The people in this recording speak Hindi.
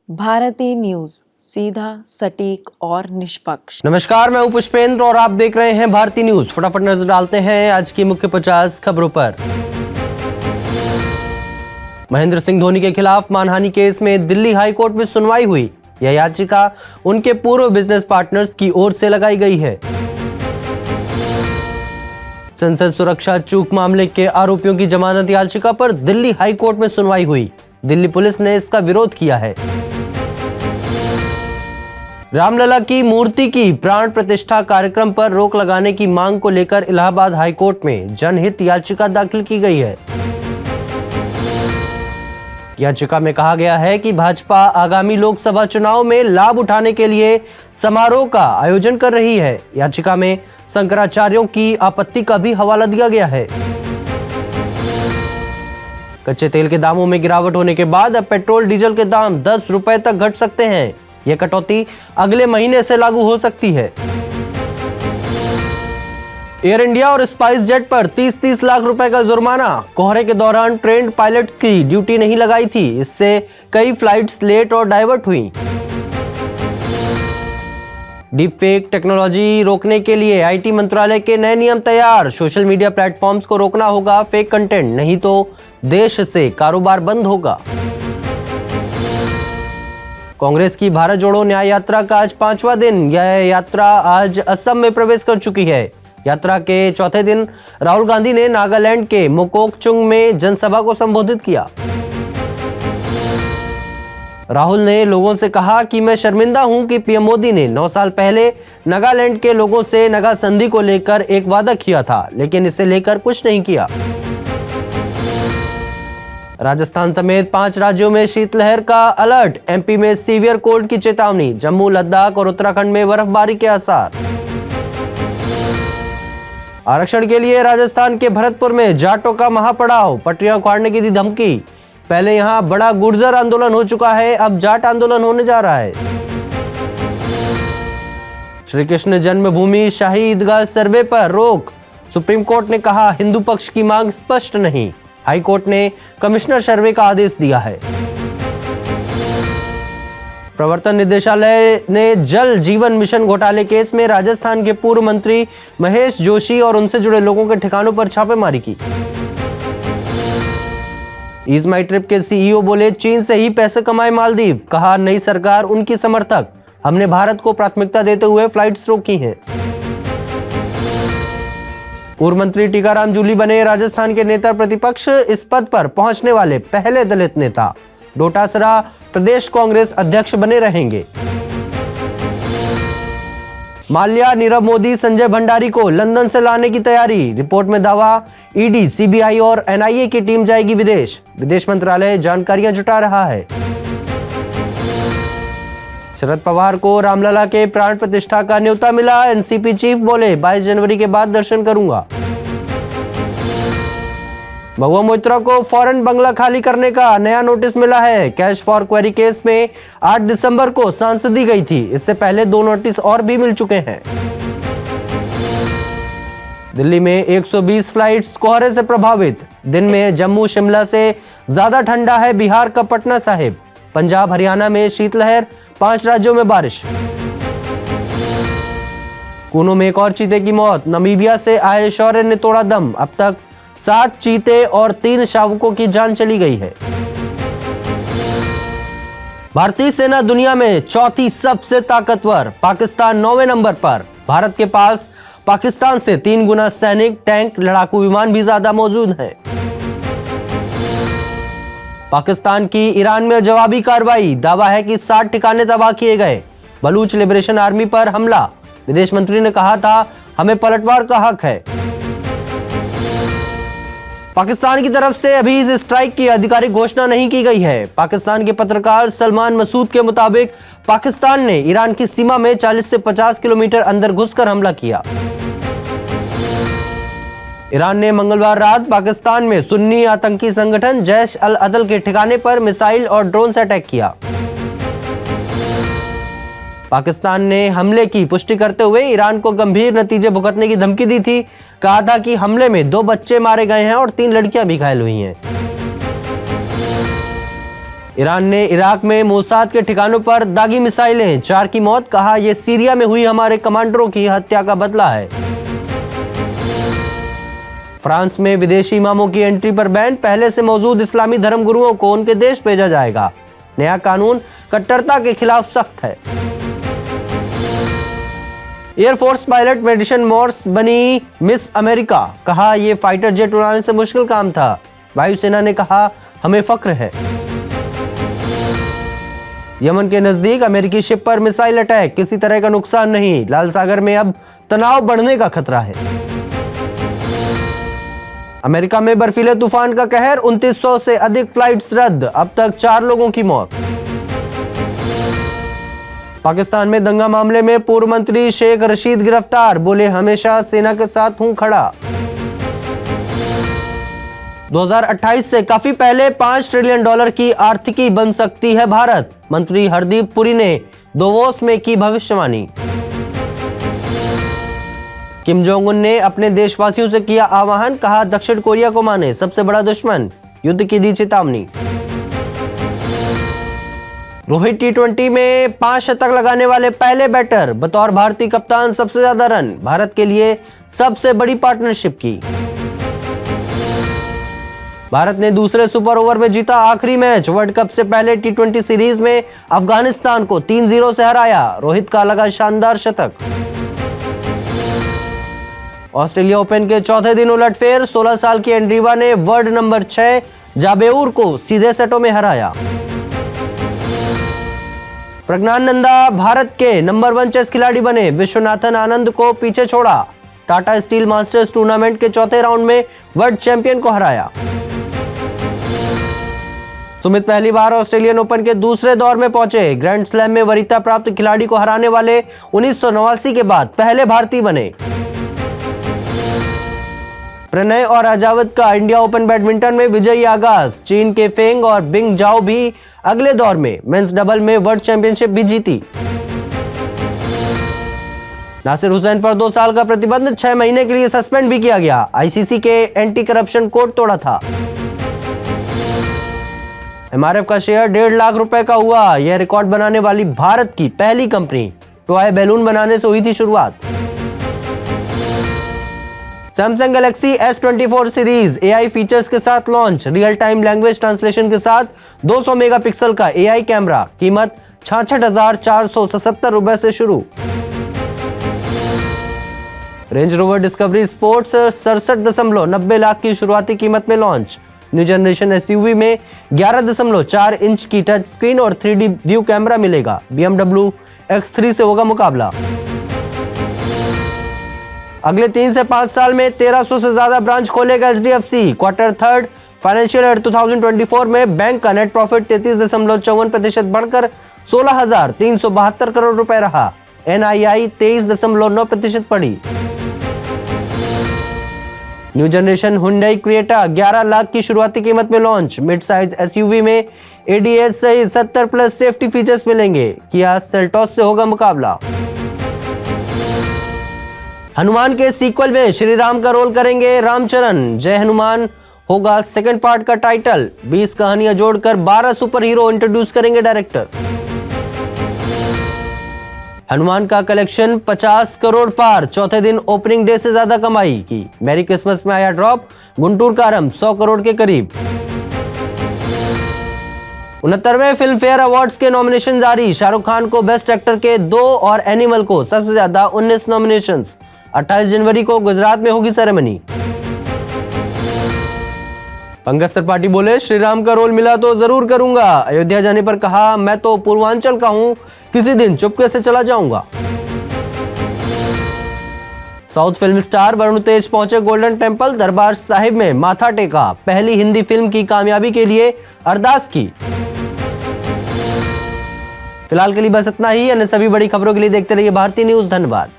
भारती न्यूज, सीधा, सटीक और निष्पक्ष। नमस्कार, मैं हूं पुष्पेंद्र और आप देख रहे हैं भारती न्यूज। फटाफट नजर डालते हैं आज की मुख्य 50 खबरों पर। महेंद्र सिंह धोनी के खिलाफ मानहानि केस में दिल्ली हाई कोर्ट में सुनवाई हुई। यह याचिका उनके पूर्व बिजनेस पार्टनर्स की ओर से लगाई गई है। संसद सुरक्षा चूक मामले के आरोपियों की जमानत याचिका पर दिल्ली हाई कोर्ट में सुनवाई हुई। दिल्ली पुलिस ने इसका विरोध किया है। रामलला की मूर्ति की प्राण प्रतिष्ठा कार्यक्रम पर रोक लगाने की मांग को लेकर इलाहाबाद हाई कोर्ट में जनहित याचिका दाखिल की गई है। याचिका में कहा गया है कि भाजपा आगामी लोकसभा चुनाव में लाभ उठाने के लिए समारोह का आयोजन कर रही है। याचिका में शंकराचार्यों की आपत्ति का भी हवाला दिया गया है। कच्चे तेल के दामों में गिरावट होने के बाद अब पेट्रोल डीजल के दाम 10 रुपए तक घट सकते हैं। यह कटौती अगले महीने से लागू हो सकती है। एयर इंडिया और स्पाइस जेट पर 30-30 लाख रुपए का जुर्माना। कोहरे के दौरान ट्रेंड पायलट की ड्यूटी नहीं लगाई थी, इससे कई फ्लाइट्स लेट और डाइवर्ट हुई। डीप फेक टेक्नोलॉजी रोकने के लिए आईटी मंत्रालय के नए नियम तैयार। सोशल मीडिया प्लेटफॉर्म्स को रोकना होगा फेक कंटेंट, नहीं तो देश से कारोबार बंद होगा। कांग्रेस की भारत जोड़ो न्याय यात्रा का आज 5वां दिन। यह यात्रा आज असम में प्रवेश कर चुकी है। यात्रा के चौथे दिन राहुल गांधी ने नागालैंड के मोकोकचुंग में जनसभा को संबोधित किया। राहुल ने लोगों से कहा कि मैं शर्मिंदा हूं कि पीएम मोदी ने 9 साल पहले नागालैंड के लोगों से नगा संधि को लेकर एक वादा किया था, लेकिन इसे लेकर कुछ नहीं किया। राजस्थान समेत 5 राज्यों में शीतलहर का अलर्ट। एमपी में सीवियर कोल्ड की चेतावनी। जम्मू, लद्दाख और उत्तराखंड में बर्फबारी के आसार। आरक्षण के लिए राजस्थान के भरतपुर में जाटों का महापड़ाव। पटरियां उखाड़ने की दी धमकी। पहले यहां बड़ा गुर्जर आंदोलन हो चुका है, अब जाट आंदोलन होने जा रहा है। श्री कृष्ण जन्मभूमि शाही ईदगाह सर्वे पर रोक। सुप्रीम कोर्ट ने कहा हिंदू पक्ष की मांग स्पष्ट नहीं। हाई कोर्ट ने कमिश्नर सर्वे का आदेश दिया है। प्रवर्तन निदेशालय ने जल जीवन मिशन घोटाले केस में राजस्थान के पूर्व मंत्री महेश जोशी और उनसे जुड़े लोगों के ठिकानों पर छापेमारी की। ईज माई ट्रिप के सीईओ बोले चीन से ही पैसे कमाए मालदीव। कहा नई सरकार उनकी समर्थक, हमने भारत को प्राथमिकता देते हुए फ्लाइट्स रोकी हैं। पूर्व मंत्री टीकाराम जूली बने राजस्थान के नेता प्रतिपक्ष। इस पद पर पहुंचने वाले पहले दलित नेता। डोटासरा प्रदेश कांग्रेस अध्यक्ष बने रहेंगे। माल्या, नीरव मोदी, संजय भंडारी को लंदन से लाने की तैयारी। रिपोर्ट में दावा ईडी, सीबीआई और एनआईए की टीम जाएगी विदेश। विदेश मंत्रालय जानकारियां जुटा रहा है। शरद पवार को रामलला के प्राण प्रतिष्ठा का न्योता मिला। एनसीपी चीफ बोले 22 जनवरी के बाद दर्शन करूंगा। महुआ मोइत्रा को फौरन बंगला खाली करने का नया नोटिस मिला है। कैश फॉर क्वेरी केस में 8 दिसंबर को सांसदी गई थी। इससे पहले 2 नोटिस और भी मिल चुके हैं। दिल्ली में 120 फ्लाइट्स कोहरे से प्रभावित। दिन में जम्मू शिमला से ज्यादा ठंडा है बिहार का पटना साहिब। पंजाब हरियाणा में शीतलहर, 5 राज्यों में बारिश। कूनो में एक और चीते की मौत। नामीबिया से आए शौर्य ने तोड़ा दम। अब तक 7 चीते और 3 शावकों की जान चली गई है। भारतीय सेना दुनिया में चौथी सबसे ताकतवर। पाकिस्तान 9वें नंबर पर। भारत के पास पाकिस्तान से 3 गुना सैनिक, टैंक, लड़ाकू विमान भी ज्यादा मौजूद हैं। पाकिस्तान की ईरान में जवाबी कार्रवाई। दावा है कि 60 ठिकाने तबाह किए गए। बलूच लिबरेशन आर्मी पर हमला। विदेश मंत्री ने कहा था हमें पलटवार का हक है। पाकिस्तान की तरफ से अभी इस स्ट्राइक की आधिकारिक घोषणा नहीं की गई है। पाकिस्तान के पत्रकार सलमान मसूद के मुताबिक पाकिस्तान ने ईरान की सीमा में 40 से 50 किलोमीटर अंदर घुसकर हमला किया। ईरान ने मंगलवार रात पाकिस्तान में सुन्नी आतंकी संगठन जैश अल अदल के ठिकाने पर मिसाइल और ड्रोन से अटैक किया। पाकिस्तान ने हमले की पुष्टि करते हुए ईरान को गंभीर नतीजे भुगतने की धमकी दी थी। कहा था कि हमले में 2 बच्चे मारे गए हैं और 3 लड़कियां भी घायल हुई हैं। ईरान ने इराक में मोसाद के ठिकानों पर दागी मिसाइलें, 4 की मौत, कहा यह सीरिया में हुई हमारे कमांडरों की हत्या का बदला है। फ्रांस में विदेशी इमामों की एंट्री पर बैन, पहले से मौजूद इस्लामी धर्मगुरुओं को उनके देश भेजा जाएगा। नया कानून कट्टरता के खिलाफ सख्त है। एयरफोर्स पायलट मेडिसन मॉर्स बनी मिस अमेरिका, कहा यह फाइटर जेट उड़ाने से मुश्किल काम था। वायुसेना ने कहा हमें फख्र है। यमन के नजदीक अमेरिकी शिप पर मिसाइल अटैक, किसी तरह का नुकसान नहीं। लाल सागर में अब तनाव बढ़ने का खतरा है। अमेरिका में बर्फीले तूफान का कहर, 2900 से अधिक फ्लाइट्स रद्द, अब तक 4 लोगों की मौत। पाकिस्तान में दंगा मामले में पूर्व मंत्री शेख रशीद गिरफ्तार, बोले हमेशा सेना के साथ हूं खड़ा। 2028 से काफी पहले $5 ट्रिलियन की आर्थिकी बन सकती है भारत, मंत्री हरदीप पुरी ने दावोस में की भविष्यवाणी। किम जोंग उन ने अपने देशवासियों से किया आह्वान, कहा दक्षिण कोरिया को माने सबसे बड़ा दुश्मन, युद्ध की दी चेतावनी। रोहित T20 में 5 शतक लगाने वाले पहले बैटर, बतौर भारतीय कप्तान सबसे ज्यादा रन, भारत के लिए सबसे बड़ी पार्टनरशिप की। भारत ने दूसरे सुपर ओवर में जीता आखिरी मैच, वर्ल्ड कप से पहले T20 सीरीज में अफगानिस्तान को 3-0 से हराया, रोहित का लगा शानदार शतक। ऑस्ट्रेलिया ओपन के चौथे दिन उलटफेर, 16 साल की एंड्रीवा ने वर्ल्ड नंबर 6 जाबेउर को सीधे सेटों में हराया। प्रज्ञान नंदा भारत के नंबर 1 चेस खिलाड़ी बने, विश्वनाथन आनंद को पीछे छोड़ा। टाटा स्टील मास्टर्स टूर्नामेंट के चौथे राउंड में वर्ल्ड चैंपियन को हराया। सुमित पहली बार ऑस्ट्रेलियन ओपन के दूसरे दौर में पहुंचे, ग्रैंड स्लैम में वरीयता प्राप्त खिलाड़ी को हराने वाले 1989 के बाद पहले भारतीय बने। प्रणय और अजावत का इंडिया ओपन बैडमिंटन में विजयी आगाज, चीन के फेंग और बिंग जाओ भी अगले दौर में मेंस डबल में वर्ल्ड चैंपियनशिप भी जीती। नासिर हुसैन पर 2 साल का प्रतिबंध, 6 महीने के लिए सस्पेंड भी किया गया, आईसीसी के एंटी करप्शन कोड तोड़ा था। एमआरएफ का शेयर 1.5 लाख रुपए का हुआ, यह रिकॉर्ड बनाने वाली भारत की पहली कंपनी, टॉय बैलून बनाने से हुई थी शुरुआत। Samsung Galaxy S24 series AI features के साथ launch, real time language translation के साथ 200 मेगापिक्सल का एआई कैमरा, कीमत 66,477 रुपए से शुरू। Range rover discovery sports 67.90 lakh की शुरुआती कीमत में लॉन्च, न्यू जनरेशन एसयूवी में 11.4 इंच की टच स्क्रीन और 3D व्यू कैमरा मिलेगा, BMW X3 से होगा मुकाबला। अगले 3 से 5 साल में 1300 से ज्यादा ब्रांच खोलेगा HDFC, क्वार्टर 3 फाइनेंशियल ईयर 2024 में बैंक का नेट प्रॉफिट 33.54% बढ़कर 16,372 करोड़ रुपए रहा, NII 23.9% बढ़ी। New generation Hyundai Creta 11 lakh की शुरुआती कीमत में लॉन्च, मिड साइज एसयूवी में ADS सहित 70+ सेफ्टी फीचर्स मिलेंगे, किया सेल्टॉस से होगा मुकाबला। हनुमान के सीक्वल में श्री राम का रोल करेंगे रामचरण, जय हनुमान होगा सेकंड पार्ट का टाइटल, 20 कहानियां जोड़कर 12 सुपर हीरो इंट्रोड्यूस करेंगे डायरेक्टर। हनुमान का कलेक्शन 50 करोड़ पार, चौथे दिन ओपनिंग डे से ज्यादा कमाई की। मैरी क्रिसमस में आया ड्रॉप, गुंटूर का आरंभ 100 करोड़ के करीब। 69वें फिल्म फेयर अवार्ड्स के नॉमिनेशन जारी, शाहरुख खान को बेस्ट एक्टर के 2 और एनिमल को सबसे ज्यादा 19 नॉमिनेशंस। 28 जनवरी को गुजरात में होगी सेरेमनी। पंकज त्रिपाठी बोले श्री राम का रोल मिला तो जरूर करूंगा, अयोध्या जाने पर कहा मैं तो पूर्वांचल का हूं, किसी दिन चुपके से चला जाऊंगा। साउथ फिल्म स्टार वरुण तेज पहुंचे गोल्डन टेंपल, दरबार साहिब में माथा टेका, पहली हिंदी फिल्म की कामयाबी के लिए अरदास की। फिलहाल के लिए बस इतना ही, अन्य सभी बड़ी खबरों के लिए देखते रहिए भारतीय न्यूज। धन्यवाद।